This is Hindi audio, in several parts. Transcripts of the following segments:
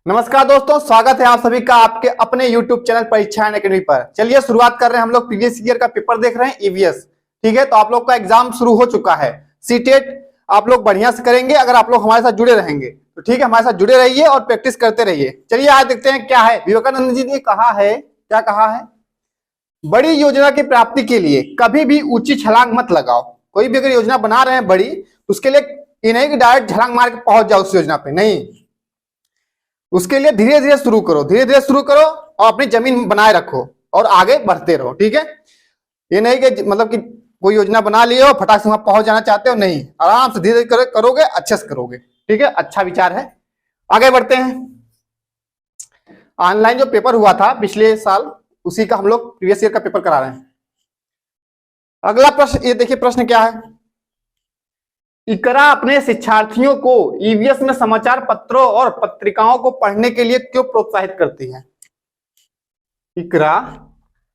नमस्कार दोस्तों, स्वागत है आप सभी का आपके अपने YouTube चैनल परीक्षा अकेडमी पर। चलिए शुरुआत कर रहे हैं। हम लोग प्रीवियस ईयर का पेपर देख रहे हैं, ईवीएस। ठीक है, तो आप लोग का एग्जाम शुरू हो चुका है। सीटेट आप लोग बढ़िया से करेंगे अगर आप लोग हमारे साथ जुड़े रहेंगे तो। ठीक है, हमारे साथ जुड़े रहिए और प्रैक्टिस करते रहिए। चलिए आज देखते हैं क्या है। विवेकानंद जी ने कहा है, क्या कहा है? बड़ी योजना की प्राप्ति के लिए कभी भी ऊंची छलांग मत लगाओ। कोई भी अगर योजना बना रहे हैं बड़ी, तो उसके लिए ये नहीं कि डायरेक्ट छलांग मार के पहुंच जाओ उस योजना पे, नहीं। उसके लिए धीरे धीरे शुरू करो, धीरे धीरे शुरू करो और अपनी जमीन बनाए रखो और आगे बढ़ते रहो। ठीक है, ये नहीं कि मतलब कि कोई योजना बना लिए हो फटाक से वहां पहुंच जाना चाहते हो, नहीं। आराम से धीरे धीरे करोगे, अच्छे से करोगे। ठीक है, अच्छा विचार है। आगे बढ़ते हैं। ऑनलाइन जो पेपर हुआ था पिछले साल, उसी का हम लोग प्रीवियस ईयर का पेपर करा रहे हैं। अगला प्रश्न ये देखिए, प्रश्न क्या है। इकरा अपने शिक्षार्थियों को ईवीएस में समाचार पत्रों और पत्रिकाओं को पढ़ने के लिए क्यों प्रोत्साहित करती है? इकरा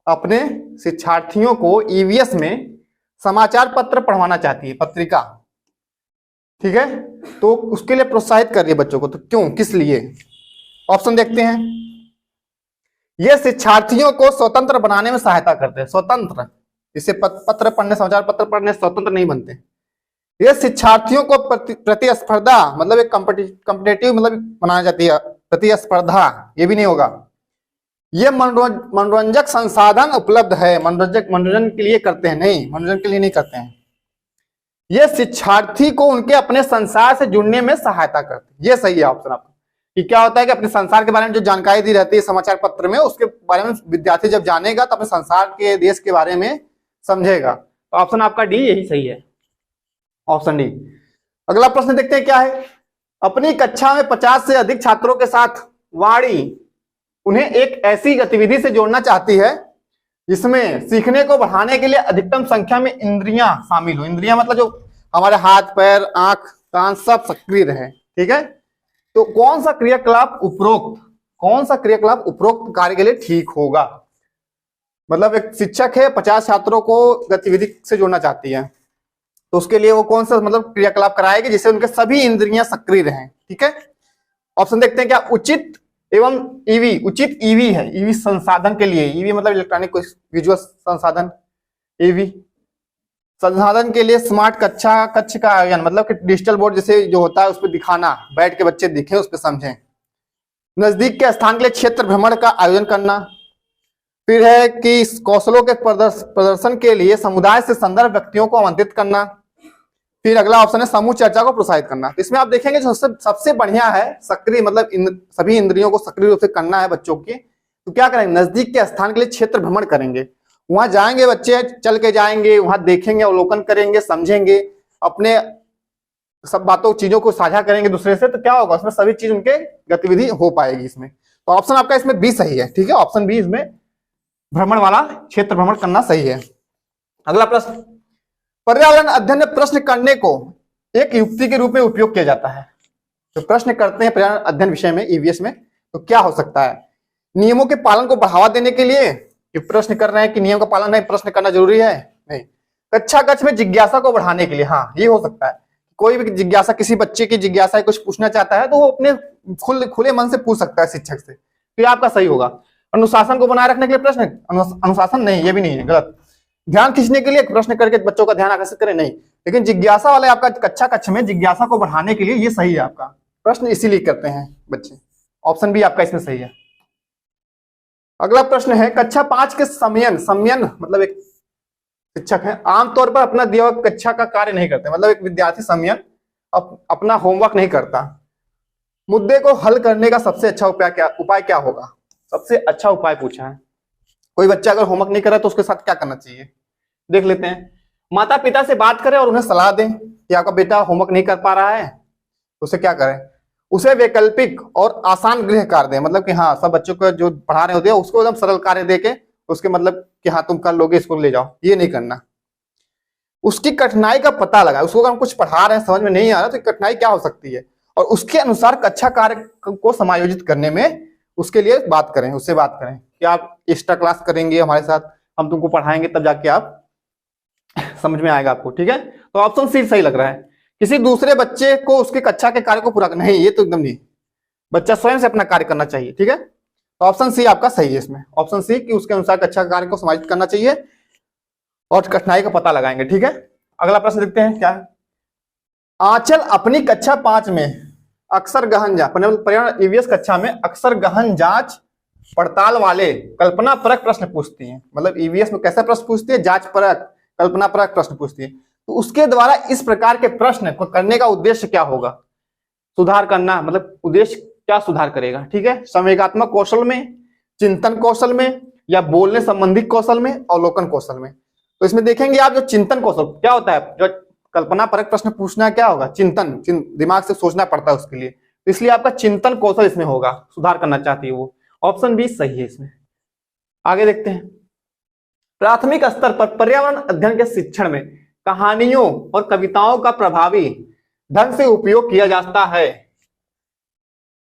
अपने शिक्षार्थियों को ईवीएस में समाचार पत्र पढ़वाना चाहती है, पत्रिका। ठीक है, तो उसके लिए प्रोत्साहित कर रही है बच्चों को। तो क्यों, किस लिए? ऑप्शन देखते हैं। यह शिक्षार्थियों को स्वतंत्र बनाने में सहायता करते हैं। स्वतंत्र, इसे पत्र पढ़ने, समाचार पत्र पढ़ने स्वतंत्र नहीं बनते। ये शिक्षार्थियों को प्रतिस्पर्धा मतलब एक कॉम्पिटेटिव मतलब बनाना चाहती है, प्रतिस्पर्धा, ये भी नहीं होगा। ये मनोरंजक संसाधन उपलब्ध है, मनोरंजन के लिए करते हैं, नहीं, मनोरंजन के लिए नहीं करते हैं। ये शिक्षार्थी को उनके अपने संसार से जुड़ने में सहायता करते हैं। ये सही है ऑप्शन आपका। कि क्या होता है कि अपने संसार के बारे में जो जानकारी दी रहती है समाचार पत्र में, उसके बारे में विद्यार्थी जब जानेगा तो अपने संसार के, देश के बारे में समझेगा। तो ऑप्शन आपका डी यही सही है, ऑप्शन डी। अगला प्रश्न देखते हैं क्या है। अपनी कक्षा में 50 से अधिक छात्रों के साथ वाणी उन्हें एक ऐसी गतिविधि से जोड़ना चाहती है जिसमें सीखने को बढ़ाने के लिए अधिकतम संख्या में इंद्रियां शामिल हो। इंद्रियां मतलब जो हमारे हाथ, पैर, आंख, कान सब सक्रिय रहे। ठीक है, तो कौन सा क्रियाकलाप उपरोक्त कार्य के लिए ठीक होगा? मतलब एक शिक्षक है, 50 छात्रों को गतिविधि से जोड़ना चाहती है, तो उसके लिए वो कौन सा मतलब क्रियाकलाप कराएगी जिससे उनके सभी इंद्रियां सक्रिय रहें। ठीक है, ऑप्शन देखते हैं क्या। उचित एवं ईवी, उचित ईवी है, ईवी संसाधन के लिए, ईवी मतलब इलेक्ट्रॉनिक विजुअल संसाधन, ईवी संसाधन के लिए स्मार्ट कक्ष का आयोजन, मतलब कि डिजिटल बोर्ड जैसे जो होता है उस पर दिखाना, बैठ के बच्चे दिखें, उस पर समझें। नजदीक के स्थान के लिए क्षेत्र भ्रमण का आयोजन करना। फिर है कि कौशलों के प्रदर्शन के लिए समुदाय से संदर्भ व्यक्तियों को आमंत्रित करना। फिर अगला ऑप्शन है समूह चर्चा को प्रोत्साहित करना। इसमें आप देखेंगे जो सबसे बढ़िया है सक्रिय, मतलब सभी इंद्रियों को सक्रिय रूप से करना है बच्चों की। तो क्या करेंगे, नजदीक के स्थान के लिए क्षेत्र भ्रमण करेंगे। वहां जाएंगे बच्चे, चल के जाएंगे, वहां देखेंगे, अवलोकन करेंगे, समझेंगे, अपने सब बातों चीजों को साझा करेंगे दूसरे से। तो क्या होगा, उसमें सभी चीज उनके गतिविधि हो पाएगी इसमें। तो ऑप्शन आपका इसमें बी सही है। ठीक है, ऑप्शन बी इसमें भ्रमण वाला, क्षेत्र भ्रमण करना सही है। अगला प्रश्न, पर्यावरण अध्ययन में प्रश्न करने को एक युक्ति के रूप में उपयोग किया जाता है। तो प्रश्न करते हैं पर्यावरण अध्ययन विषय में ईवीएस में, तो क्या हो सकता है? नियमों के पालन को बढ़ावा देने के लिए कि प्रश्न कर रहे हैं कि नियम का पालन नहीं, प्रश्न करना जरूरी है, नहीं। कक्षा कक्ष में जिज्ञासा को बढ़ाने के लिए, हाँ ये हो सकता है। कोई भी जिज्ञासा, किसी बच्चे की जिज्ञासा है, कुछ पूछना चाहता है तो वो अपने खुले मन से पूछ सकता है शिक्षक से, तो ये आपका सही होगा। अनुशासन को बनाए रखने के लिए प्रश्न, अनुशासन नहीं, ये भी नहीं है, गलत। ध्यान खींचने के लिए प्रश्न करके बच्चों का ध्यान आकर्षित करें, नहीं। लेकिन जिज्ञासा वाले आपका कक्षा कक्ष में जिज्ञासा को बढ़ाने के लिए ये सही है आपका प्रश्न, इसीलिए करते हैं बच्चे। ऑप्शन बी आपका इसमें सही है। अगला प्रश्न है कक्षा 5 के समयन मतलब एक शिक्षक है, आमतौर पर अपना दिया हुआ कक्षा का कार्य नहीं करते। मतलब एक विद्यार्थी समयन अपना होमवर्क नहीं करता। मुद्दे को हल करने का सबसे अच्छा उपाय क्या होगा? सबसे अच्छा उपाय पूछा है। कोई बच्चा अगर होमवर्क नहीं कर रहा तो उसके साथ क्या करना चाहिए, देख लेते हैं। माता पिता से बात करें और उन्हें सलाह दें कि आपका बेटा होमवर्क नहीं कर पा रहा है, तो उसे क्या करें? उसे वैकल्पिक और आसान गृह कार्य दें। मतलब कि हाँ, सब बच्चों को जो पढ़ा रहे होते हैं उसको एकदम सरल कार्य देके उसके मतलब कि हाँ तुम कर लोगे, स्कूल ले जाओ, ये नहीं करना। उसकी कठिनाई का पता लगा, उसको अगर हम कुछ पढ़ा रहे हैं समझ में नहीं आ रहा तो कठिनाई क्या हो सकती है, और उसके अनुसार कक्षा कार्य को समायोजित करने में उसके लिए बात करें, उससे बात करें कि आप एक्स्ट्रा क्लास करेंगे हमारे साथ, हम तुमको पढ़ाएंगे, तब जाके आप समझ में आएगा आपको। ठीक है, तो ऑप्शन सी सही लग रहा है। किसी दूसरे बच्चे को उसके कक्षा के कार्य को पूरा करना, नहीं ये तो एकदम नहीं। बच्चा स्वयं से अपना कार्य करना चाहिए, ठीक है। तो ऑप्शन सी आपका सही है इसमें, ऑप्शन सी कि उसके अनुसार कक्षा कार्य को समायोजित करना चाहिए और कठिनाई का पता लगाएंगे, ठीक है। अगला प्रश्न देखते हैं क्या है। आंचल अपनी कक्षा 5 में अक्सर गहन जांच, पर्यावरण ईवीएस कक्षा में अक्सर गहन जांच पड़ताल वाले कल्पना परक प्रश्न पूछती है। मतलब ईवीएस में कैसा प्रश्न पूछती है, जांच परक कल्पना परक प्रश्न पूछती है। तो उसके द्वारा इस प्रकार के प्रश्न को करने का उद्देश्य क्या होगा, सुधार करना, मतलब उद्देश्य क्या सुधार करेगा, ठीक है। संवेगात्मक कौशल में, चिंतन कौशल में, या बोलने संबंधी कौशल में, अवलोकन कौशल में। तो इसमें देखेंगे आप जो चिंतन कौशल क्या होता है, जो कल्पना परक प्रश्न पूछना क्या होगा, चिंतन, दिमाग से सोचना पड़ता है उसके लिए, तो इसलिए आपका चिंतन कौशल इसमें होगा, सुधार करना चाहती है वो। ऑप्शन बी सही है इसमें। आगे देखते हैं। प्राथमिक स्तर पर पर्यावरण अध्ययन के शिक्षण में कहानियों और कविताओं का प्रभावी ढंग से उपयोग किया जाता है।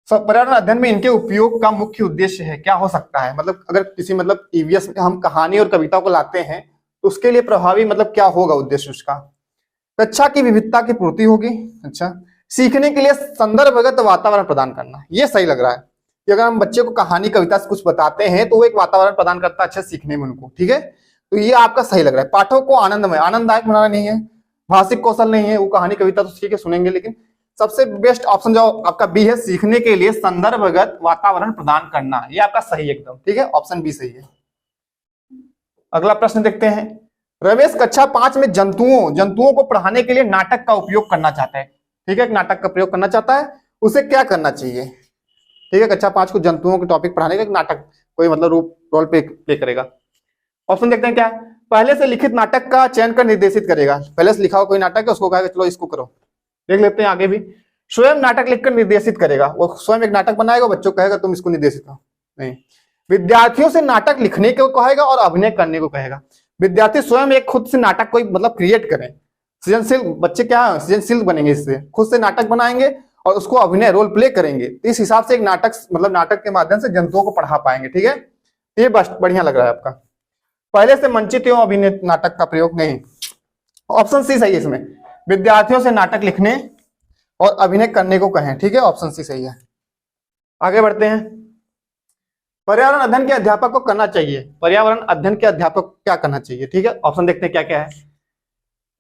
पर्यावरण अध्ययन में इनके उपयोग का मुख्य उद्देश्य है, क्या हो सकता है, मतलब अगर किसी मतलब ईवीएस में हम कहानी और कविताओं को लाते हैं तो उसके लिए प्रभावी मतलब क्या होगा उद्देश्य उसका। कक्षा की विविधता की पूर्ति होगी, अच्छा। सीखने के लिए संदर्भगत वातावरण प्रदान करना, ये सही लग रहा है कि अगर हम बच्चे को कहानी कविता से कुछ बताते हैं तो वो एक वातावरण प्रदान करता है अच्छा सीखने में उनको, ठीक है। तो ये आपका सही लग रहा है। पाठों को आनंदमय, आनंददायक बनाना नहीं है, भाषिक कौशल नहीं है, वो कहानी कविता तो ठीक है सुनेंगे, लेकिन सबसे बेस्ट ऑप्शन जो आपका बी है, सीखने के लिए संदर्भगत वातावरण प्रदान करना, ये आपका सही एकदम, ठीक है, ऑप्शन बी सही है। अगला प्रश्न देखते हैं। रमेश कक्षा 5 में जंतुओं को पढ़ाने के लिए नाटक का उपयोग करना चाहता है, ठीक है, नाटक का प्रयोग करना चाहता है, उसे क्या करना चाहिए, ठीक है। कक्षा 5 को जंतुओं के टॉपिक पढ़ाने का एक नाटक कोई मतलब रोल प्ले करेगा। ऑप्शन देखते हैं क्या है। पहले से लिखित नाटक का चयन कर निर्देशित करेगा, पहले से लिखा हुआ कोई नाटक है उसको कहेगा चलो इसको करो, देख लेते हैं आगे भी। स्वयं नाटक लिखकर निर्देशित करेगा, वो स्वयं एक नाटक बनाएगा, बच्चों को कहेगा तुम इसको निर्देशित करो, नहीं। विद्यार्थियों से नाटक लिखने को कहेगा और अभिनय करने को कहेगा। विद्यार्थी स्वयं एक खुद से नाटक कोई मतलब क्रिएट करें, सृजनशील बच्चे क्या सृजनशील बनेंगे, इससे खुद से नाटक बनाएंगे और उसको अभिनय रोल प्ले करेंगे, तो इस हिसाब से एक नाटक मतलब नाटक के माध्यम से जंतुओं को पढ़ा पाएंगे, ठीक है। ये बस बढ़िया लग रहा है आपका। पहले से मंचित एवं अभिनय नाटक का प्रयोग नहीं, ऑप्शन सी सही है इसमें। विद्यार्थियों से नाटक लिखने और अभिनय करने को कहें, ठीक है, ऑप्शन सी सही है। आगे बढ़ते हैं। पर्यावरण अध्ययन के अध्यापक को करना चाहिए, पर्यावरण अध्ययन के अध्यापक को क्या करना चाहिए, ठीक है। ऑप्शन देखते हैं क्या क्या है।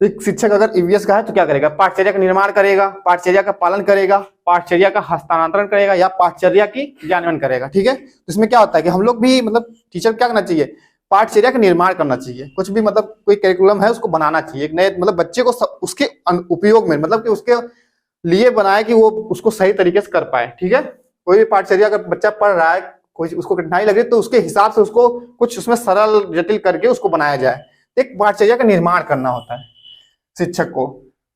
एक शिक्षक अगर ईवीएस का है तो क्या करेगा, पाठचर्या का निर्माण करेगा, पाठचर्या का पालन करेगा, पाठचर्या का हस्तांतरण करेगा, या पाठचर्या की क्रियान्वयन करेगा, ठीक है। तो इसमें क्या होता है कि हम लोग भी मतलब टीचर क्या करना चाहिए, पाठचर्या का निर्माण करना चाहिए, कुछ भी मतलब कोई करिकुलम है उसको बनाना चाहिए, एक नए मतलब बच्चे को उसके उपयोग में मतलब कि उसके लिए बनाए कि वो उसको सही तरीके से कर पाए, ठीक है। कोई भी पाठचर्या अगर बच्चा पढ़ रहा है, कोई उसको कठिनाई लगे तो उसके हिसाब से उसको कुछ उसमें सरल जटिल करके उसको बनाया जाए। एक पाठचर्या का निर्माण करना होता है शिक्षक को,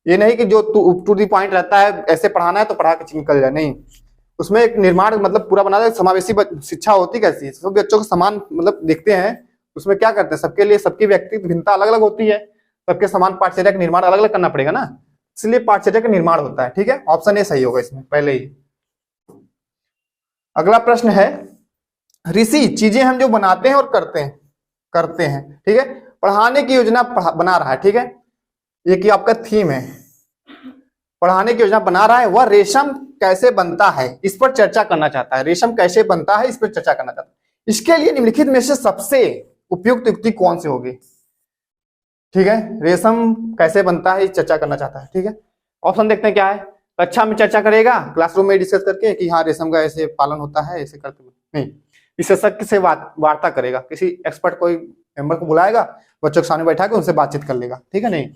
ये नहीं कि जो टू दी पॉइंट रहता है ऐसे पढ़ाना है तो पढ़ा के निकल जाए, नहीं, उसमें एक निर्माण मतलब पूरा बना दे। समावेशी शिक्षा होती कैसी है, सब बच्चों को समान मतलब देखते हैं, उसमें क्या करते हैं सबके लिए सबकी व्यक्तित्व भिन्नता अलग अलग होती है, सबके समान पाठचर्या का निर्माण अलग अलग करना पड़ेगा ना, इसलिए पाठचर्या का निर्माण होता है, ठीक है, ऑप्शन ए सही होगा इसमें पहले ही। अगला प्रश्न है, ऋषि चीजें हम जो बनाते हैं और करते हैं, ठीक है, पढ़ाने की योजना बना रहा है, ठीक है, ये कि आपका थीम है, पढ़ाने की योजना बना रहा है, वह रेशम कैसे बनता है इस पर चर्चा करना चाहता है, रेशम कैसे बनता है इस पर चर्चा करना चाहता है। इसके लिए निम्नलिखित में से सबसे उपयुक्त युक्ति कौन सी होगी, ठीक है, रेशम कैसे बनता है चर्चा करना चाहता है, ठीक है। ऑप्शन देखते हैं क्या है। कक्षा में चर्चा करेगा, क्लासरूम में डिस्कस करके कि हाँ रेशम का ऐसे पालन होता है, ऐसे करते हुए, नहीं, विशेषज्ञ से वार्ता करेगा, किसी एक्सपर्ट कोई मेंबर को बुलाएगा, बच्चों के सामने बैठा के उनसे बातचीत कर लेगा, ठीक है, नहीं।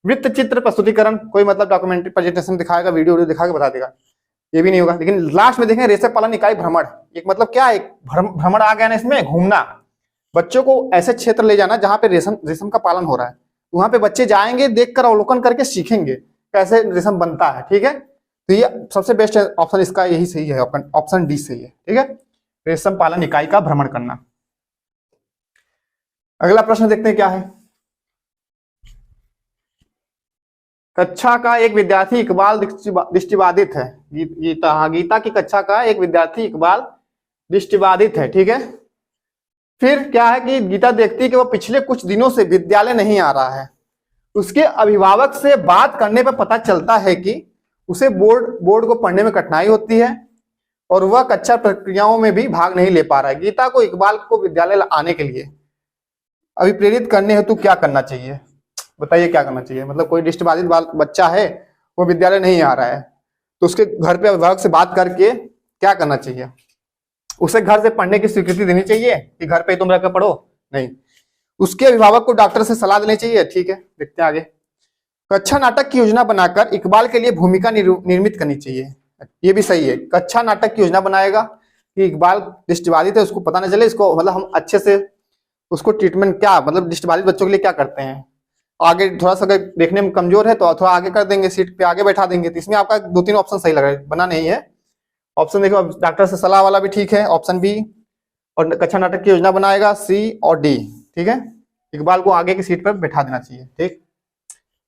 वृत्त चित्र प्रस्तुतिकरण, कोई मतलब डॉक्यूमेंट्री प्रेजेंटेशन दिखाएगा, वीडियो दिखा के बता देगा, ये भी नहीं होगा। लेकिन लास्ट में देखें रेशम पालन इकाई भ्रमण, एक मतलब क्या, एक भ्रमण आ गया ना इसमें, घूमना, बच्चों को ऐसे क्षेत्र ले जाना जहां पे रेशम का पालन हो रहा है, वहां पे बच्चे जाएंगे, देखकर अवलोकन करके सीखेंगे कैसे रेशम बनता है, ठीक है। तो ये सबसे बेस्ट ऑप्शन इसका यही सही है, ऑप्शन डी सही है, ठीक है, रेशम पालन इकाई का भ्रमण करना। अगला प्रश्न देखते हैं क्या है। कक्षा का एक विद्यार्थी इकबाल दृष्टिबाधित है, गीता की कक्षा का एक विद्यार्थी इकबाल दृष्टिबाधित है, ठीक है। फिर क्या है कि गीता देखती है कि वह पिछले कुछ दिनों से विद्यालय नहीं आ रहा है, उसके अभिभावक से बात करने पर पता चलता है कि उसे बोर्ड को पढ़ने में कठिनाई होती है, और वह कक्षा प्रक्रियाओं में भी भाग नहीं ले पा रहा है। गीता को इकबाल को विद्यालय आने के लिए अभिप्रेरित करने हेतु क्या करना चाहिए? बताइए क्या करना चाहिए। मतलब कोई दृष्टिबाधित बच्चा है, वो विद्यालय नहीं आ रहा है, तो उसके घर पे अभिभावक से बात करके क्या करना चाहिए? उसे घर से पढ़ने की स्वीकृति देनी चाहिए कि घर पे तुम रहकर पढ़ो? नहीं। उसके अभिभावक को डॉक्टर से सलाह देनी चाहिए। ठीक है, देखते हैं आगे। कक्षा नाटक की योजना बनाकर इकबाल के लिए भूमिका निर्मित करनी चाहिए। ये भी सही है। कक्षा नाटक की योजना बनाएगा कि इकबाल दृष्टिबाधित है, उसको पता न चले, इसको मतलब हम अच्छे से उसको ट्रीटमेंट क्या मतलब दृष्टिबाधित बच्चों के लिए क्या करते हैं, आगे थोड़ा सा अगर देखने में कमजोर है तो थोड़ा आगे कर देंगे, सीट पे आगे बैठा देंगे। तो इसमें आपका 2-3 ऑप्शन सही लग रहा है, बना नहीं है। ऑप्शन देखो, डॉक्टर से सलाह वाला भी ठीक है, ऑप्शन बी। और कक्षा नाटक की योजना बनाएगा, सी और डी। ठीक है, इकबाल को आगे की सीट पर बैठा देना चाहिए। ठीक,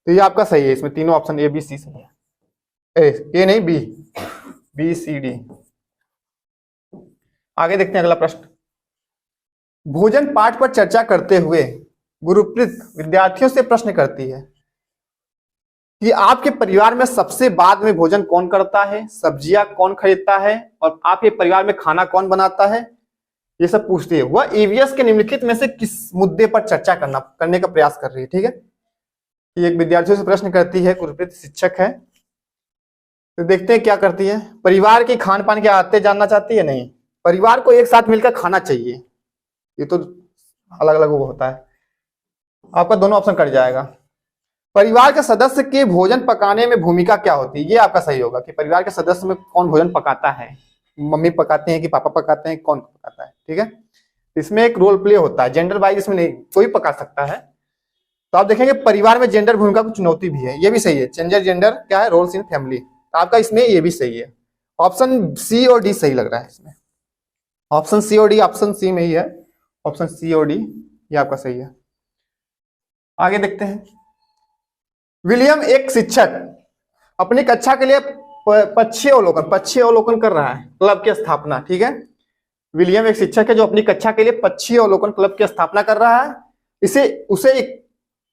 तो ये आपका सही है। इसमें तीनों ऑप्शन ए बी सी सही है। ए नहीं, बी, बी सी डी। आगे देखते हैं अगला प्रश्न। भोजन पाठ पर चर्चा करते हुए गुरुप्रीत विद्यार्थियों से प्रश्न करती है कि आपके परिवार में सबसे बाद में भोजन कौन करता है, सब्जियां कौन खरीदता है, और आपके परिवार में खाना कौन बनाता है, ये सब पूछती है। वह ईवीएस के निम्नलिखित में से किस मुद्दे पर चर्चा करने का प्रयास कर रही है? ठीक है, ये एक विद्यार्थियों से प्रश्न करती है, गुरुप्रीत शिक्षक है। तो देखते हैं क्या करती है। परिवार की खान पान की आदतें जानना चाहती है? नहीं। परिवार को एक साथ मिलकर खाना चाहिए, ये तो अलग अलग वो होता है। आपका दोनों ऑप्शन कट जाएगा। परिवार के सदस्य के भोजन पकाने में भूमिका क्या होती है? ये आपका सही होगा कि परिवार के सदस्य में कौन भोजन पकाता है, मम्मी पकाते हैं कि पापा पकाते हैं, कौन पकाता है? ठीक है, इसमें एक रोल प्ले होता है, जेंडर वाइज इसमें नहीं, कोई पका सकता है। तो आप देखेंगे परिवार में जेंडर भूमिका की चुनौती भी है, ये भी सही है। चेंजर जेंडर क्या है, रोल्स इन फैमिली। तो आपका इसमें ये भी सही है। ऑप्शन सी और डी सही लग रहा है इसमें। ऑप्शन सी और डी, ऑप्शन सी में ही है, ऑप्शन सी और डी, ये आपका सही है। आगे देखते हैं। विलियम एक शिक्षक अपनी कक्षा के लिए पक्षी अवलोकन कर रहा है, क्लब की स्थापना। ठीक है, विलियम एक शिक्षक है जो अपनी कक्षा के लिए पक्षी अवलोकन क्लब की स्थापना कर रहा है। उसे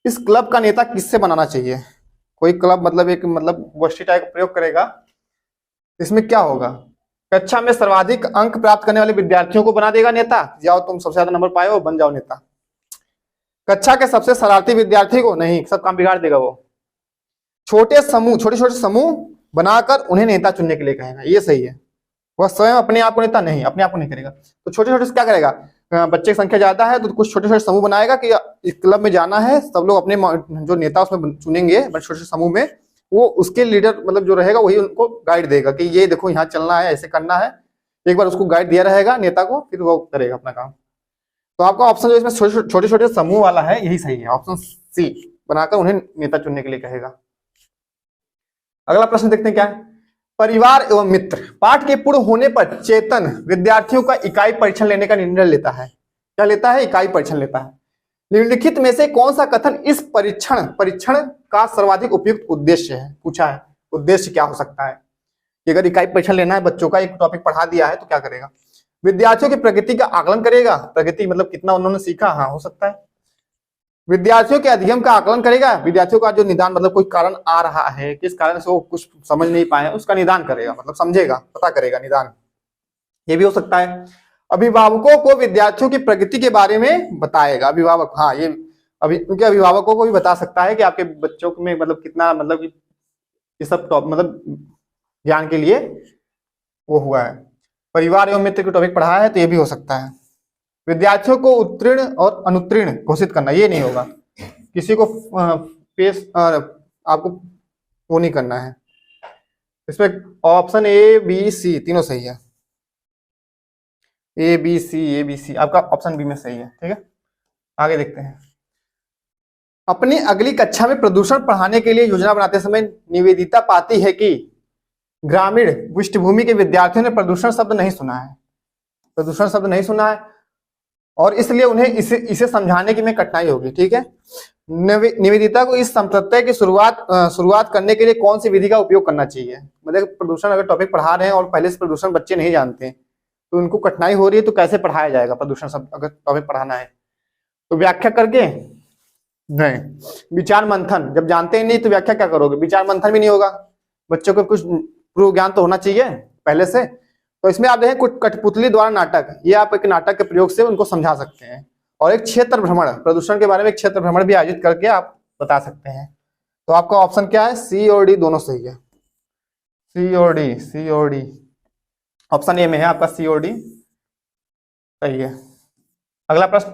इस क्लब का नेता किससे बनाना चाहिए? कोई क्लब मतलब एक मतलब गोष्ठी टाइप का प्रयोग करेगा। इसमें क्या होगा? कक्षा में सर्वाधिक अंक प्राप्त करने वाले विद्यार्थियों को बना देगा नेता, जाओ तुम सबसे ज्यादा नंबर पाए हो, बन जाओ नेता। कक्षा के सबसे शरारती विद्यार्थी को नहीं, सब काम बिगाड़ देगा वो। छोटे छोटे समूह बनाकर उन्हें नेता चुनने के लिए कहेगा, ये सही है। वह स्वयं अपने आप को नेता नहीं, अपने आप को नहीं करेगा। तो छोटे छोटे से क्या करेगा, बच्चे की संख्या ज्यादा है तो कुछ छोटे छोटे समूह बनाएगा कि इस क्लब में जाना है, सब लोग अपने जो नेता उसमें चुनेंगे छोटे छोटे समूह में, वो उसके लीडर मतलब जो रहेगा वही उनको गाइड देगा कि ये देखो यहाँ चलना है, ऐसे करना है। एक बार उसको गाइड दिया रहेगा नेता को, फिर वो करेगा अपना काम। तो आपका ऑप्शन जो इसमें छोटे छोटे समूह वाला है यही सही है, ऑप्शन सी, बनाकर उन्हें नेता चुनने के लिए कहेगा। अगला प्रश्न देखते हैं क्या है। परिवार एवं मित्र पाठ के पूर्ण होने पर चेतन विद्यार्थियों का इकाई परीक्षण लेने का निर्णय लेता है। क्या लेता है? इकाई परीक्षण लेता है। निम्नलिखित में से कौन सा कथन इस परीक्षण का सर्वाधिक उपयुक्त उद्देश्य है? पूछा है, उद्देश्य क्या हो सकता है? अगर इकाई परीक्षण लेना है, बच्चों का एक टॉपिक पढ़ा दिया है तो क्या करेगा? विद्यार्थियों की प्रगति का आकलन करेगा। प्रगति मतलब कितना उन्होंने सीखा, हाँ हो सकता है। विद्यार्थियों के अधिगम का आकलन करेगा। विद्यार्थियों का जो निदान मतलब कोई कारण आ रहा है, किस कारण से वो कुछ समझ नहीं पाए, उसका निदान करेगा, मतलब समझेगा, पता करेगा, निदान, ये भी हो सकता है। अभिभावकों को विद्यार्थियों की प्रगति के बारे में बताएगा। अभिभावक, हाँ ये क्योंकि अभिभावकों को भी बता सकता है कि आपके बच्चों में मतलब कितना मतलब ये सब मतलब ज्ञान के लिए वो हुआ है। परिवार एवं मित्र के टॉपिक पढ़ा है तो ये भी हो सकता है। विद्यार्थियों को उत्तीर्ण और अनुत्तीर्ण घोषित करना, ये नहीं होगा। किसी को आपको वो नहीं करना है। इसमें ऑप्शन ए बी सी तीनों सही है। ए बी सी आपका ऑप्शन बी में सही है। ठीक है, आगे देखते हैं। अपनी अगली कक्षा में प्रदूषण पढ़ाने के लिए योजना बनाते समय निवेदिता पाती है कि ग्रामीण पृष्ठभूमि के विद्यार्थियों ने प्रदूषण शब्द नहीं सुना है, और इसलिए उन्हें इसे समझाने की में कठिनाई होगी। ठीक है, निवेदिता को इस समस्या की शुरुआत करने के लिए कौन सी विधि का उपयोग करना चाहिए? मतलब प्रदूषण अगर टॉपिक पढ़ा रहे हैं और पहले से प्रदूषण बच्चे नहीं जानते तो उनको कठिनाई हो रही है, तो कैसे पढ़ाया जाएगा प्रदूषण शब्द अगर टॉपिक पढ़ाना है? तो व्याख्या करके नहीं, विचार मंथन। जब जानते ही नहीं तो व्याख्या क्या करोगे? विचार मंथन भी नहीं होगा, बच्चों को कुछ पूर्व ज्ञान तो होना चाहिए पहले से। तो इसमें आप देखें कुछ कठपुतली द्वारा नाटक, ये आप एक नाटक के प्रयोग से उनको समझा सकते हैं। और एक क्षेत्र भ्रमण, प्रदूषण के बारे में एक क्षेत्र भ्रमण भी आयोजित करके आप बता सकते हैं। तो आपका ऑप्शन क्या है, सी और डी दोनों सही है। सी और डी ऑप्शन ए में है आपका, सी और डी सही है। अगला प्रश्न,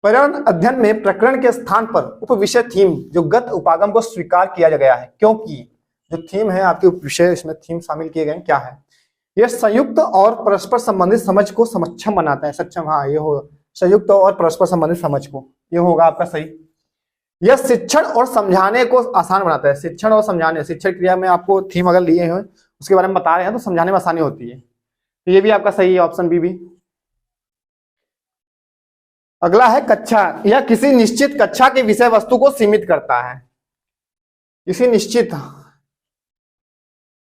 पर्यावरण अध्ययन में प्रकरण के स्थान पर उपविषय थीम जो गत उपागम को स्वीकार किया गया है, क्योंकि जो थीम है आपके उपविषय, इसमें थीम शामिल किए गए क्या है? यह संयुक्त और परस्पर संबंधित समझ को सक्षम बनाता है, सक्षम, हाँ ये होगा संयुक्त और परस्पर संबंधित समझ को, ये होगा आपका सही। यह शिक्षण और समझाने को आसान बनाता है, शिक्षण और समझाने, शिक्षण क्रिया में आपको थीम अगर लिए हैं उसके बारे में बता रहे हैं तो समझाने में आसानी होती है, तो ये भी आपका सही है, ऑप्शन बी भी। अगला है कक्षा, यह किसी निश्चित कक्षा की विषय वस्तु को सीमित करता है, किसी निश्चित,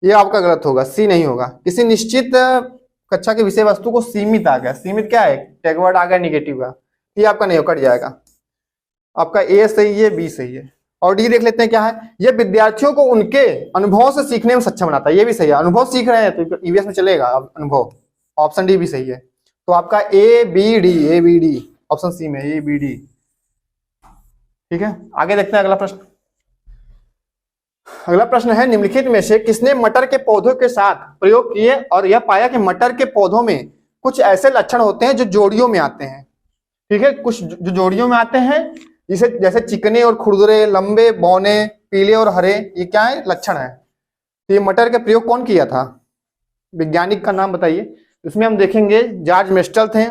ये आपका गलत होगा, सी नहीं होगा। किसी निश्चित कक्षा की विषय वस्तु को सीमित आ गया, सीमित क्या है, टैगवर्ड आ गया निगेटिव का, ये आपका नहीं, कट जाएगा। आपका ए सही है, बी सही है। और डी देख लेते हैं क्या है, यह विद्यार्थियों को उनके अनुभव से सीखने में सक्षम बनाता है, ये भी सही है, अनुभव सीख रहे हैं तो ईवीएस में चलेगा अनुभव, ऑप्शन डी भी सही है। तो आपका A B D option C में, ए बी डी, ठीक है। आगे देखते हैं अगला प्रश्न। अगला प्रश्न है, निम्नलिखित में से किसने मटर के पौधों के साथ प्रयोग किए और यह पाया कि मटर के पौधों में कुछ ऐसे लक्षण होते हैं जो जोड़ियों में आते हैं, ठीक है, कुछ जो जोड़ियों में आते हैं, जैसे चिकने और खुरदुरे, लंबे बौने, पीले और हरे, ये क्या है, लक्षण है। तो ये मटर का प्रयोग कौन किया था, वैज्ञानिक का नाम बताइए। इसमें हम देखेंगे जॉर्ज मेस्टल थे,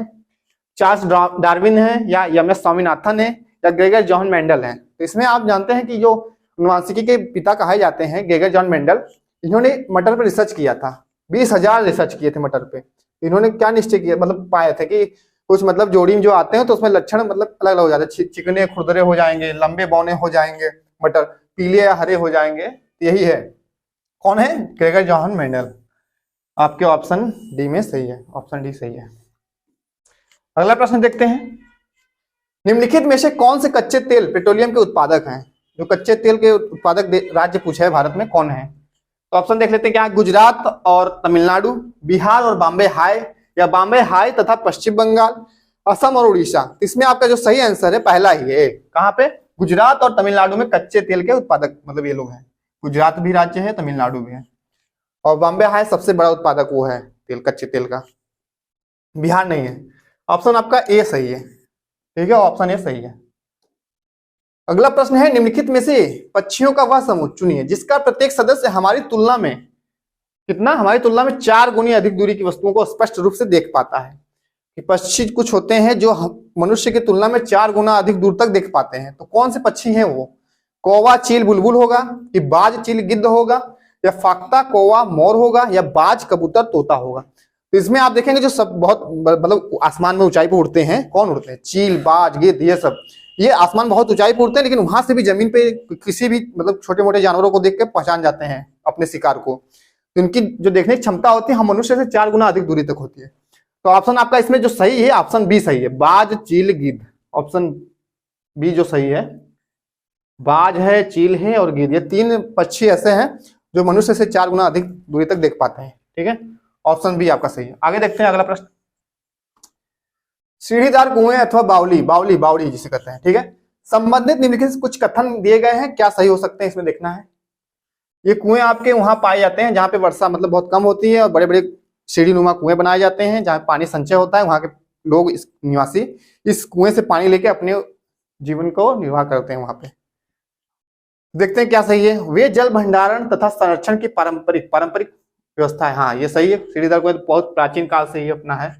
चार्ल्स डार्विन है, या एम एस स्वामीनाथन है, या ग्रेगर जॉन मेंडल है। तो इसमें आप जानते हैं कि जो अनुवांशिकी के पिता कहे जाते हैं ग्रेगर जॉन मेंडल, इन्होंने मटर पर रिसर्च किया था, 20,000 रिसर्च किए थे मटर पे। इन्होंने क्या निश्चय किया, मतलब पाया था कि कुछ मतलब जोड़ी में जो आते हैं तो उसमें लक्षण मतलब अलग अलग हो जाते हैं, चिकने खुरदरे हो जाएंगे, लंबे बौने हो जाएंगे, मटर पीले या हरे हो जाएंगे, यही है। कौन है, ग्रेगर जॉन मेंडल। आपके ऑप्शन डी में सही है, ऑप्शन डी सही है। अगला प्रश्न देखते हैं, निम्नलिखित में से कौन से कच्चे तेल पेट्रोलियम के उत्पादक हैं, जो कच्चे तेल के उत्पादक राज्य पूछा है भारत में, कौन है? तो ऑप्शन देख लेते हैं क्या, गुजरात और तमिलनाडु, बिहार और बॉम्बे हाई, या बॉम्बे हाई तथा पश्चिम बंगाल, असम और उड़ीसा। इसमें आपका जो सही आंसर है पहला ही है, कहां पे, गुजरात और तमिलनाडु में कच्चे तेल के उत्पादक मतलब ये लोग हैं, गुजरात भी राज्य है, तमिलनाडु भी है, और बॉम्बे हाई सबसे बड़ा उत्पादक वो है तेल, कच्चे तेल का, बिहार नहीं है। ऑप्शन आपका ए सही है, ठीक है, ऑप्शन ए सही है। अगला प्रश्न है, निम्नलिखित में से पक्षियों का वह समूह चुनिए जिसका प्रत्येक सदस्य हमारी तुलना में कितना, हमारी तुलना में 4 गुनी अधिक दूरी की वस्तुओं को स्पष्ट रूप से देख पाता है। कि पक्षी कुछ होते हैं जो मनुष्य की तुलना में 4 गुना अधिक दूर तक देख पाते हैं, तो कौन से पक्षी हैं वो? कौवा चील बुलबुल होगा, कि बाज चील गिद्ध होगा, या फाख्ता कौवा मोर होगा, या बाज कबूतर तोता होगा। तो इसमें आप देखेंगे जो सब बहुत मतलब आसमान में ऊंचाई पर उड़ते हैं, कौन उड़ते हैं, चील बाज गिद्ध, ये सब, ये आसमान बहुत ऊंचाई पर उड़ते हैं, लेकिन वहां से भी जमीन पे किसी भी मतलब छोटे मोटे जानवरों को देख के पहचान जाते हैं अपने शिकार को। तो इनकी जो देखने की क्षमता होती है हम मनुष्य से 4 गुना अधिक दूरी तक होती है। तो ऑप्शन आपका इसमें जो सही है, ऑप्शन बी सही है, बाज चील गिद्ध, ऑप्शन बी जो सही है, बाज है, चील है और गिद्ध, ये 3 पक्षी ऐसे हैं जो मनुष्य से 4 गुना अधिक दूरी तक देख पाते हैं, ठीक है, ऑप्शन बी आपका सही है। आगे देखते हैं अगला प्रश्न, सीढ़ीदार कुएं अथवा बावली जिसे कहते हैं, ठीक है, संबंधित निम्नलिखित कुछ कथन दिए गए हैं, क्या सही हो सकते हैं इसमें देखना है। ये कुएं आपके वहां पाए जाते हैं जहां पे वर्षा मतलब बहुत कम होती है, और बड़े बड़े सीढ़ी नुमा कुएं बनाए जाते हैं जहां पानी संचय होता है, वहां के लोग निवासी इस कुएं से पानी लेके अपने जीवन को निर्वाह करते हैं वहां पे। देखते हैं क्या सही है, वे जल भंडारण तथा संरक्षण की पारंपरिक व्यवस्था है, हाँ ये सही है, सीढ़ीदार कुएं बहुत प्राचीन काल से ही अपना है।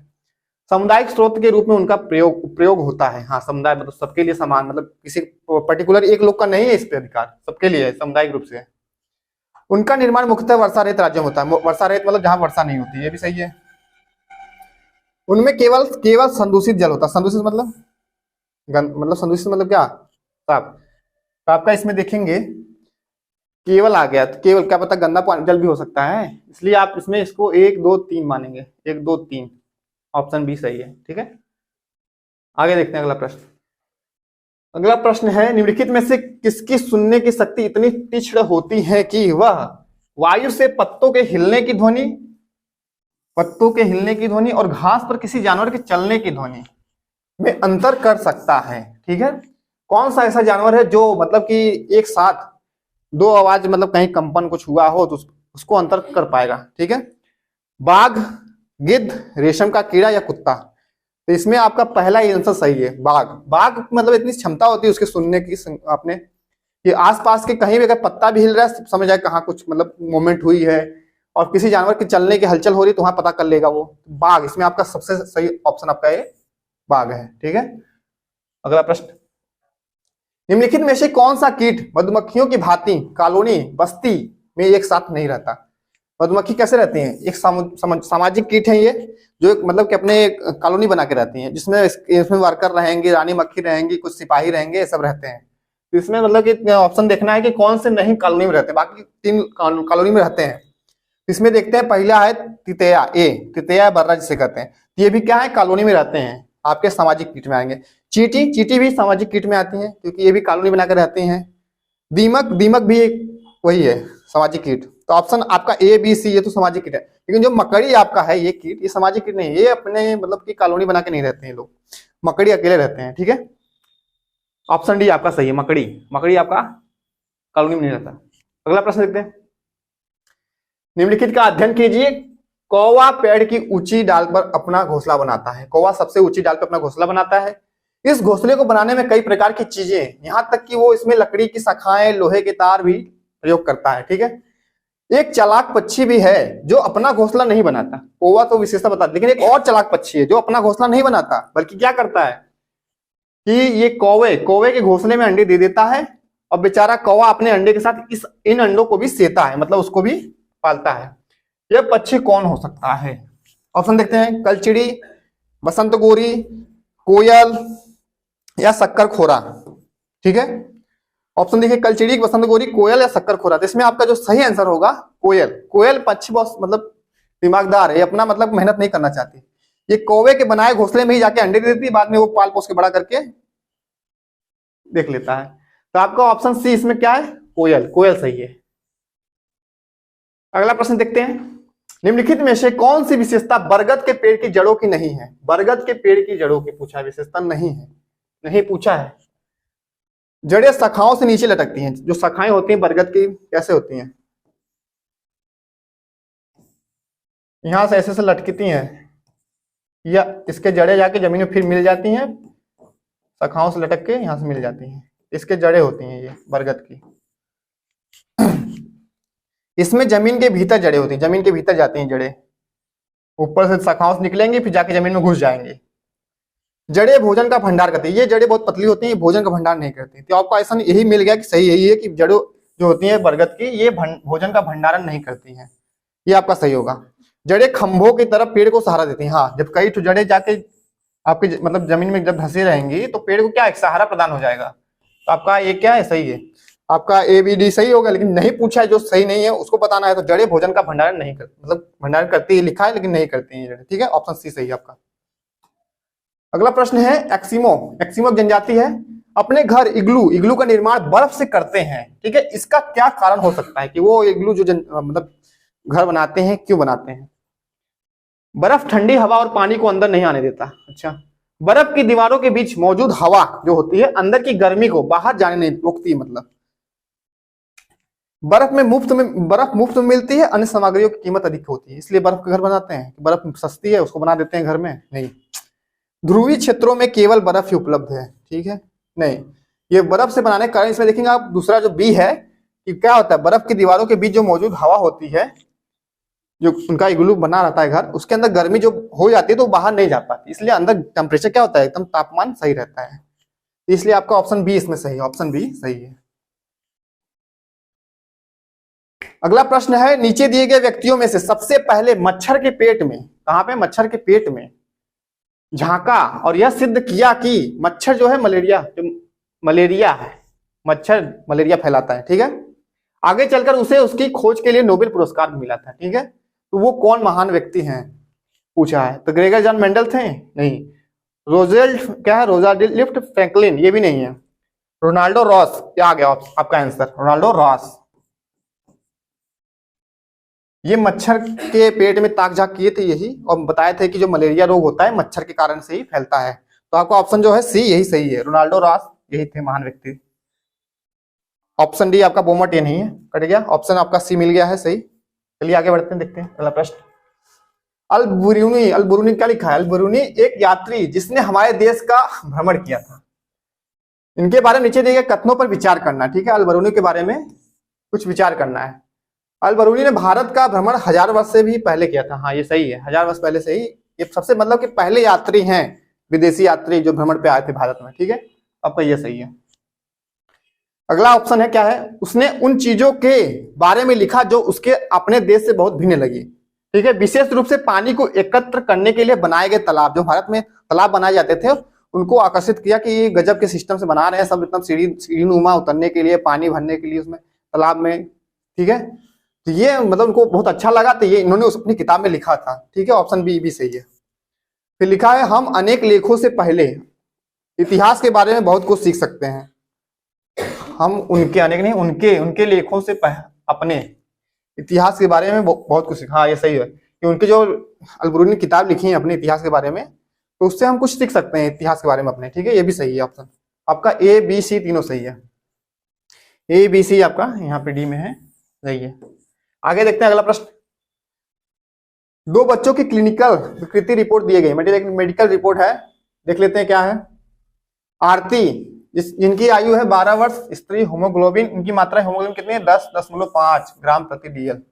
सामुदायिक स्रोत के रूप में उनका प्रयोग होता है, हाँ समुदाय मतलब सबके लिए समान, मतलब किसी पर्टिकुलर एक लोग का नहीं है इस पे अधिकार, सबके लिए है, सामुदायिक रूप से। उनका निर्माण मुख्यतः वर्षा रहित राज्यों में होता है, वर्षा रहित मतलब जहां वर्षा नहीं होती, ये भी सही है। उनमें केवल संदूषित जल होता है, संदूषित मतलब संदूषित मतलब क्या, साफ। तो आपका इसमें देखेंगे केवल आ गया, तो केवल क्या पता गंदा पानी जल भी हो सकता है, इसलिए आप इसमें इसको 1 2 3 मानेंगे, 1 2 3, ऑप्शन बी सही है, ठीक है। आगे देखते हैं अगला प्रश्न। अगला प्रश्न है, निम्नलिखित में से किसकी सुनने की शक्ति इतनी तीक्ष्ण होती है कि वह वायु से पत्तों के हिलने की ध्वनि, पत्तों के हिलने की ध्वनि और घास पर किसी जानवर के चलने की ध्वनि में अंतर कर सकता है। ठीक है, कौन सा ऐसा जानवर है जो मतलब कि एक साथ दो आवाज मतलब कहीं कंपन कुछ हुआ हो तो उसको अंतर कर पाएगा। ठीक है, बाघ, गिद्ध, रेशम का कीड़ा या कुत्ता। तो इसमें आपका पहला ही आंसर सही है, बाघ। बाघ मतलब इतनी क्षमता होती है उसके सुनने की, आपने कि आसपास के कहीं भी अगर पत्ता भी हिल रहा है समझ जाए कहाँ कुछ मतलब मूवमेंट हुई है, और किसी जानवर के चलने की हलचल हो रही है तो वहां पता कर लेगा वो। बाघ, इसमें आपका सबसे सही ऑप्शन आपका ये बाघ है। ठीक है, अगला प्रश्न, निम्नलिखित में से कौन सा कीट मधुमक्खियों की भांति कॉलोनी बस्ती में एक साथ नहीं रहता? मधुमक्खी कैसे रहती हैं? एक सामाजिक कीट है ये, जो मतलब कि अपने कॉलोनी बना के रहती हैं, जिसमें इसमें वर्कर रहेंगे, रानी मक्खी रहेंगी, कुछ सिपाही रहेंगे, ये सब रहते हैं। तो इसमें मतलब कि ऑप्शन देखना है कि कौन से नहीं कॉलोनी में रहते हैं, बाकी 3 कॉलोनी में रहते हैं। इसमें देखते हैं, पहला है तितैया, तितैया बर्रा जिसे कहते हैं, ये भी क्या है, कॉलोनी में रहते हैं, आपके सामाजिक कीट में आएंगे। चींटी भी सामाजिक कीट में आती है क्योंकि ये भी कॉलोनी बनाकर रहते हैं। दीमक भी वही है, सामाजिक कीट। तो ऑप्शन आपका ए बी सी ये तो सामाजिक कीट है, लेकिन जो मकड़ी आपका है ये कीट, ये सामाजिक कीट नहीं है, ये अपने मतलब की कॉलोनी बना के नहीं रहते हैं लोग, मकड़ी अकेले रहते हैं। ठीक है, ऑप्शन डी आपका सही है, मकड़ी आपका कॉलोनी में नहीं रहता। अगला प्रश्न देखते हैं, निम्नलिखित का अध्ययन कीजिए, कौवा पेड़ की ऊंची डाल पर अपना घोंसला बनाता है। कौवा सबसे ऊंची डाल पर अपना घोंसला बनाता है। इस घोंसले को बनाने में कई प्रकार की चीजें, यहां तक कि वो इसमें लकड़ी की शाखाएं, लोहे के तार भी प्रयोग करता है। ठीक है, एक चालाक पक्षी भी है जो अपना घोंसला नहीं बनाता। कौवा तो विशेषता बता, लेकिन एक और चालाक पक्षी है जो अपना घोंसला नहीं बनाता, बल्कि क्या करता है कि ये कौवे के घोंसले में अंडे दे देता है, और बेचारा कौवा अपने अंडे के साथ इन अंडों को भी सेता है, मतलब उसको भी पालता है। यह पक्षी कौन हो सकता है? ऑप्शन देखते हैं, कलचिड़ी, बसंत गोरी, कोयल या शक्कर खोरा। ठीक है, ऑप्शन देखिए, कलचिड़ी, बसंत गोरी, कोयल या शक्कर खोरा। तो इसमें आपका जो सही आंसर होगा कोयल। कोयल पक्षी बहुत मतलब दिमागदार है, अपना मतलब मेहनत नहीं करना चाहती, ये कौवे के बनाए घोंसले में ही जाके अंडे दे देती है, बाद में वो पाल पोस के बड़ा करके देख लेता है। तो आपका ऑप्शन सी इसमें क्या है, कोयल सही है। अगला प्रश्न देखते हैं, निम्नलिखित में से कौन सी विशेषता बरगद के पेड़ की जड़ों की नहीं है? बरगद के पेड़ की जड़ों की पूछा, विशेषता नहीं है, नहीं पूछा है। जड़ें शाखाओं से नीचे लटकती हैं। जो शाखाएं होती हैं बरगद की कैसे होती हैं, यहां से ऐसे से लटकती हैं, या इसके जड़ें जाके जमीन में फिर मिल जाती हैं, शाखाओं से लटक के यहां से मिल जाती हैं, इसके जड़ें होती हैं ये बरगद की। इसमें जमीन के भीतर जड़ें होती हैं, जमीन के भीतर जाती हैं जड़ें, ऊपर से शाखाओं से निकलेंगी फिर जाके जमीन में घुस जाएंगे। जड़ें भोजन का भंडार करती है, ये जड़ें बहुत पतली होती हैं, ये भोजन का भंडार नहीं करती। तो आपको ऐसा यही मिल गया कि सही यही है कि जड़ों जो होती है बरगद की, ये भोजन का भंडारण नहीं करती हैं, ये आपका सही होगा। जड़ें खंभों की तरफ पेड़ को सहारा देती हैं। हाँ, जब कई तो जड़ें जाके आपकी मतलब जमीन में जब धंसी रहेंगी तो पेड़ को क्या एक सहारा प्रदान हो जाएगा। तो आपका ये क्या है, सही है, आपका ए बी डी सही होगा। लेकिन नहीं पूछा है, जो सही नहीं है उसको बताना है। तो जड़ें भोजन का भंडारण नहीं करती, मतलब भंडारण करती है लिखा है लेकिन नहीं करती है जड़ें। ठीक है, ऑप्शन सी सही है आपका। अगला प्रश्न है, एक्सिमो जनजाति है, अपने घर इग्लू का निर्माण बर्फ से करते हैं। ठीक है, इसका क्या कारण हो सकता है कि वो इग्लू जो मतलब घर बनाते हैं, क्यों बनाते हैं? बर्फ ठंडी हवा और पानी को अंदर नहीं आने देता। अच्छा, बर्फ की दीवारों के बीच मौजूद हवा जो होती है अंदर की गर्मी को बाहर जाने नहीं रोकती, मतलब बर्फ मुफ्त में मिलती है, अन्य सामग्रियों की कीमत अधिक होती है, इसलिए बर्फ के घर बनाते हैं। बर्फ सस्ती है उसको बना देते हैं घर में, नहीं। ध्रुवीय क्षेत्रों में केवल बर्फ ही उपलब्ध है। ठीक है, नहीं, ये बर्फ से बनाने के कारण इसमें देखेंगे आप, दूसरा जो बी है कि क्या होता है, बर्फ की दीवारों के बीच जो मौजूद हवा होती है, जो उनका इग्लू बना रहता है घर, उसके अंदर गर्मी जो हो जाती है तो बाहर नहीं जा पाती, इसलिए अंदर टेम्परेचर क्या होता है, एकदम तापमान सही रहता है। इसलिए आपका ऑप्शन बी इसमें सही है, ऑप्शन बी सही है। अगला प्रश्न है, नीचे दिए गए व्यक्तियों में से सबसे पहले मच्छर के पेट में, कहां पे, मच्छर के पेट में झांका और यह सिद्ध किया कि मच्छर जो है मलेरिया है, मच्छर मलेरिया फैलाता है। ठीक है, आगे चलकर उसे उसकी खोज के लिए नोबेल पुरस्कार भी मिला था। ठीक है, तो वो कौन महान व्यक्ति हैं पूछा है। तो ग्रेगर जॉन मेंडल थे, नहीं। रोजालिफ्ट फ्रैंकलिन, ये भी नहीं है। रोनाल्डो रॉस, क्या आ गया आपका आंसर, रोनाल्डो रॉस। ये मच्छर के पेट में ताक झाक किए थे यही, और बताए थे कि जो मलेरिया रोग होता है मच्छर के कारण से ही फैलता है। तो आपका ऑप्शन जो है सी यही सही है, रोनाल्डो रॉस यही थे महान व्यक्ति। ऑप्शन डी आपका बोमट ये नहीं है, कट गया, ऑप्शन आपका सी मिल गया है सही। चलिए आगे बढ़ते हैं, देखते हैं अगला प्रश्न। अल बुरूनी, अल बुरूनी क्या लिखा है? अल बुरूनी एक यात्री जिसने हमारे देश का भ्रमण किया था। इनके बारे में नीचे दिए गए कथनों पर विचार करना, ठीक है। अल बरूनी के बारे में कुछ विचार करना है। अल बरूनी ने भारत का भ्रमण 1000 वर्ष से भी पहले किया था। हाँ ये सही है, 1000 वर्ष पहले से ही ये सबसे मतलब कि पहले यात्री हैं, विदेशी यात्री जो भ्रमण पे आए थे भारत में, ठीक है। आपका ये सही है। अगला ऑप्शन है क्या है? उसने उन चीजों के बारे में लिखा जो उसके अपने देश से बहुत भिन्न लगी, ठीक है। विशेष रूप से पानी को एकत्र करने के लिए बनाए गए तालाब, जो भारत में तालाब बनाए जाते थे उनको आकर्षित किया कि ये गजब के सिस्टम से बना रहे हैं सब, इतना सीढ़ी नुमा उतरने के लिए, पानी भरने के लिए उसमें तालाब में, ठीक है। तो ये मतलब उनको बहुत अच्छा लगा, तो ये इन्होंने उस अपनी किताब में लिखा था, ठीक है। ऑप्शन बी भी सही है। फिर लिखा है हम अनेक लेखों से पहले इतिहास के बारे में बहुत कुछ सीख सकते हैं। हम उनके, अनेक नहीं, उनके लेखों से अपने इतिहास के बारे में बहुत कुछ सीखा। हाँ ये सही है कि उनके जो अल बुरूनी ने किताब लिखी है अपने इतिहास के बारे में, तो उससे हम कुछ सीख सकते हैं इतिहास के बारे में अपने, ठीक है। ये भी सही है ऑप्शन आपका ए बी सी तीनों सही है। ए बी सी आपका यहाँ पे डी में है, सही है। आगे देखते हैं अगला प्रश्न। 2 बच्चों की क्लिनिकल विकृति रिपोर्ट दी गई, मेडिकल रिपोर्ट है, देख लेते हैं क्या है। आरती जिनकी आयु है 12 वर्ष, स्त्री, होमोग्लोबिन, इनकी मात्रा होमोग्लोबिन कितनी है? 10.5 ग्राम प्रति डीएल।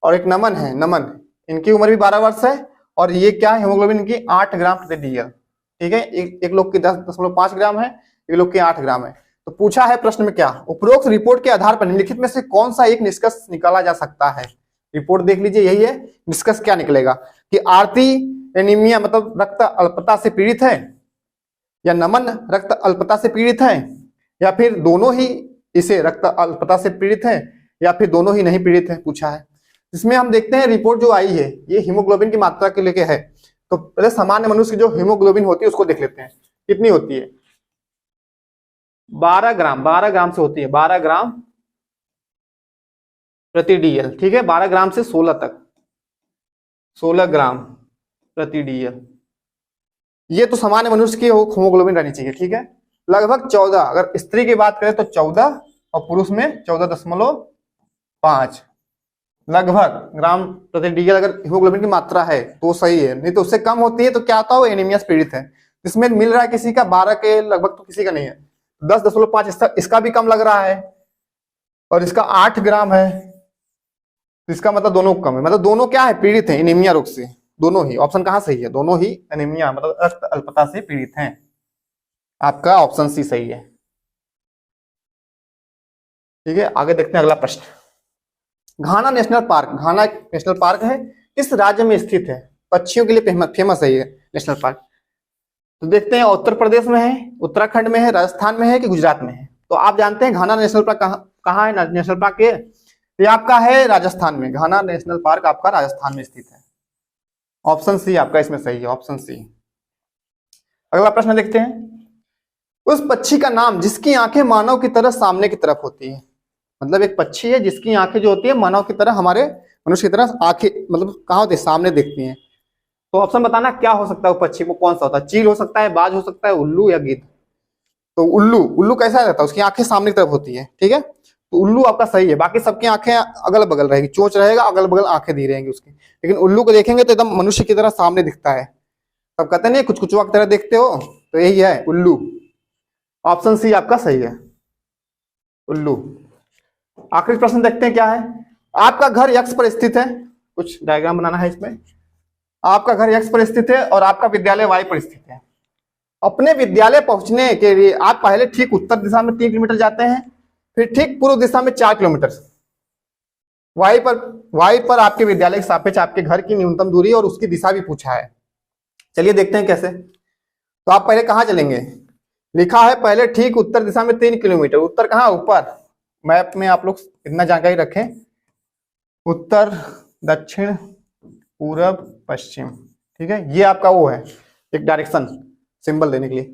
और एक नमन है, नमन, इनकी उम्र भी 12 वर्ष है और ये क्या है? हेमोग्लोबिन इनकी 8 ग्राम प्रति डीएल, ठीक है। एक लोग की 10.5 ग्राम है, एक लोग की 8 ग्राम है। तो पूछा है प्रश्न में क्या? उपरोक्त रिपोर्ट के आधार पर निम्नलिखित में से कौन सा एक निष्कर्ष निकाला जा सकता है? रिपोर्ट देख लीजिए, यही है निष्कर्ष क्या निकलेगा कि आरती एनीमिया मतलब रक्त अल्पता से पीड़ित है, या नमन रक्त अल्पता से पीड़ित है, या फिर दोनों ही इसे रक्त अल्पता से पीड़ित है, या फिर दोनों ही नहीं पीड़ित है, पूछा है। इसमें हम देखते हैं रिपोर्ट जो आई है ये हीमोग्लोबिन की मात्रा के लेके है। तो पहले सामान्य मनुष्य की जो हीमोग्लोबिन होती है उसको देख लेते हैं कितनी होती है। 12 ग्राम से होती है, 12 ग्राम प्रति डीएल, ठीक है। 12 ग्राम से 16 तक, 16 ग्राम प्रति डीएल, ये तो सामान्य मनुष्य की हीमोग्लोबिन रहनी चाहिए, ठीक है। लगभग 14, अगर स्त्री की बात करें तो 14 और पुरुष में 14.5 लगभग ग्राम प्रति डीएल अगर हीमोग्लोबिन की मात्रा है तो सही है, नहीं तो उससे कम होती है तो क्या होता है? वो एनीमिया से पीड़ित है। इसमें मिल रहा है किसी का 12 के लगभग, तो किसी का नहीं है। 10.5 इसका भी कम लग रहा है और इसका 8 ग्राम है, तो इसका मतलब दोनों कम है, मतलब दोनों क्या है? पीड़ित है एनीमिया रोग से, दोनों ही। ऑप्शन कहाँ सही है? दोनों ही एनीमिया मतलब रक्त अल्पता से पीड़ित हैं। आपका ऑप्शन सी सही है, ठीक है। आगे देखते हैं अगला प्रश्न। घाना नेशनल पार्क, घाना नेशनल पार्क है, किस राज्य में स्थित है? पक्षियों के लिए फेमस है ये नेशनल पार्क। तो देखते हैं उत्तर प्रदेश में है, उत्तराखंड में है, राजस्थान में है कि गुजरात में है। तो आप जानते हैं घाना नेशनल पार्क कहाँ है? नेशनल पार्क ये आपका है राजस्थान में, घाना नेशनल पार्क आपका राजस्थान में स्थित है। ऑप्शन सी आपका इसमें सही है, ऑप्शन सी। अगला प्रश्न देखते हैं। उस पक्षी का नाम जिसकी आंखें मानव की तरह सामने की तरफ होती है, मतलब एक पक्षी है जिसकी आंखें जो होती है मानव की तरह, हमारे मनुष्य की तरह आंखें मतलब कहाँ होती है? सामने देखती हैं। तो ऑप्शन बताना क्या हो सकता है वो पक्षी, वो कौन सा होता है? चील हो सकता है, बाज हो सकता है, उल्लू या गिद्ध। तो उल्लू कैसा रहता है? उसकी आंखें सामने की तरफ होती है, ठीक है। तो उल्लू आपका सही है। बाकी सबकी आंखें अगल बगल रहेगी, चोंच रहेगा, अगल बगल आंखें दी रहेंगी उसकी, लेकिन उल्लू को देखेंगे तो एकदम मनुष्य की तरह सामने दिखता है। तब कहते नहीं कुछ कुचुआ की तरह देखते हो, तो यही है उल्लू। ऑप्शन सी आपका सही है, उल्लू। आखिरी प्रश्न देखते हैं क्या है। आपका घर एक्स पर स्थित है, कुछ डायग्राम बनाना है इसमें। आपका घर एक्स पर स्थित है और आपका विद्यालय वाई पर स्थित है। अपने विद्यालय पहुंचने के लिए आप पहले ठीक उत्तर दिशा में 3 किलोमीटर जाते हैं, फिर ठीक पूर्व दिशा में 4 किलोमीटर। वाई पर आपके विद्यालय के सापेक्ष आपके घर की न्यूनतम दूरी और उसकी दिशा भी पूछा है। चलिए देखते हैं कैसे। तो आप पहले कहाँ चलेंगे? लिखा है पहले ठीक उत्तर दिशा में 3 किलोमीटर। उत्तर कहाँ? ऊपर। मैप में आप लोग इतना जानकारी रखें, उत्तर, दक्षिण, पूरब, पश्चिम, ठीक है। ये आपका वो है एक डायरेक्शन सिंबल देने के लिए,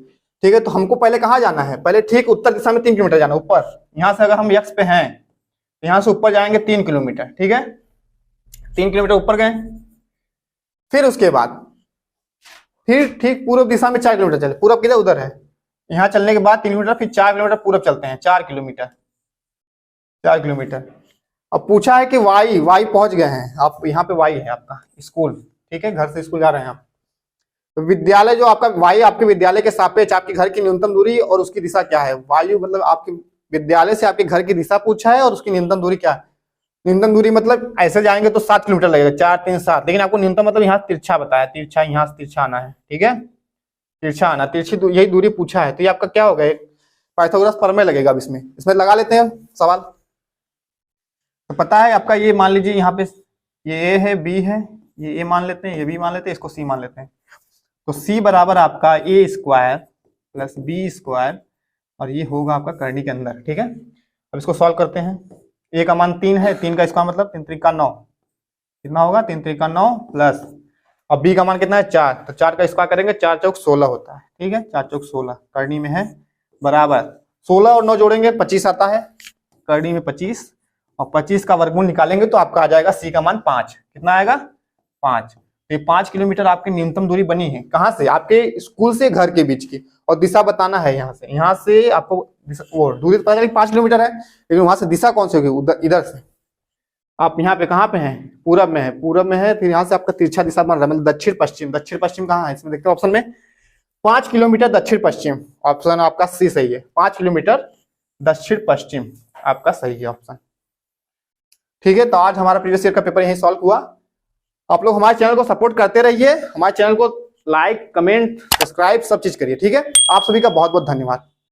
ठीक है। तो हमको पहले कहाँ जाना है? पहले ठीक उत्तर दिशा में 3 किलोमीटर जाना, ऊपर। यहाँ से अगर हम यक्स पे हैं, यहाँ से ऊपर जाएंगे 3 किलोमीटर, ठीक है। 3 किलोमीटर ऊपर गए, फिर उसके बाद फिर ठीक पूर्व दिशा में 4 किलोमीटर चले। पूरब किधर? उधर है। यहाँ चलने के बाद 3 किलोमीटर, फिर 4 किलोमीटर पूरब चलते हैं, 4 किलोमीटर, 4 किलोमीटर। अब पूछा है कि वाई पहुंच गए हैं आप, यहाँ पे वाई है आपका स्कूल, ठीक है, घर से स्कूल जा रहे हैं आप। तो विद्यालय जो आपका वाई, आपके विद्यालय के सापेक्ष आपके घर की न्यूनतम दूरी और उसकी दिशा क्या है? वायु मतलब आपके विद्यालय से आपके घर की दिशा पूछा है और उसकी न्यूनतम दूरी क्या है? न्यूनतम दूरी मतलब ऐसे जाएंगे तो 7 किलोमीटर लगेगा, 4 3 7, लेकिन आपको न्यूनतम मतलब यहाँ तिरछा बताया, तिरछा, यहाँ से तिरछा आना है, ठीक है, तिरछा आना, तिरछी यही दूरी पूछा है। तो ये आपका क्या होगा? एक पाइथागोरस प्रमेय लगेगा। अब इसमें लगा लेते हैं सवाल। तो पता है आपका, ये मान लीजिए यहाँ पे ये ए है, बी है, ये ए मान लेते हैं, ये बी मान लेते हैं, इसको सी मान लेते हैं। तो सी बराबर आपका ए स्क्वायर प्लस बी स्क्वायर, और ये होगा आपका करनी के अंदर, ठीक है। अब इसको सॉल्व करते हैं। ए का मान 3 है, 3 का स्क्वायर मतलब 3 त्रिका 9, कितना होगा? 3 त्रिका 9 प्लस, अब बी का मान कितना है? 4, तो 4 का स्क्वायर करेंगे, 4 चौक 16 होता है, ठीक है, 4 चौक 16 करनी में है, बराबर 16 और 9 जोड़ेंगे 25 आता है, करनी में 25, और 25 का वर्गमूल निकालेंगे तो आपका आ जाएगा सी का मान 5। कितना आएगा? 5। तो ये 5 किलोमीटर आपकी न्यूनतम दूरी बनी है। कहाँ से? आपके स्कूल से घर के बीच की, और दिशा बताना है। यहाँ से आपको वो दूरी पता चली 5 किलोमीटर है, लेकिन वहां से दिशा कौन सी होगी? उधर, इधर से। आप यहाँ पे कहाँ पे हैं? पूरब में है, पूरब में है। फिर यहाँ से आपका तिरछा दिशा बन रहा है, मतलब दक्षिण पश्चिम। दक्षिण पश्चिम कहाँ है? इसमें देखते हैं ऑप्शन में, 5 किलोमीटर दक्षिण पश्चिम। ऑप्शन आपका सी सही है, 5 किलोमीटर दक्षिण पश्चिम आपका सही है ऑप्शन, ठीक है। तो आज हमारा प्रीवियस ईयर का पेपर यही सॉल्व हुआ। आप लोग हमारे चैनल को सपोर्ट करते रहिए, हमारे चैनल को लाइक, कमेंट, सब्सक्राइब सब चीज करिए, ठीक है। आप सभी का बहुत बहुत धन्यवाद।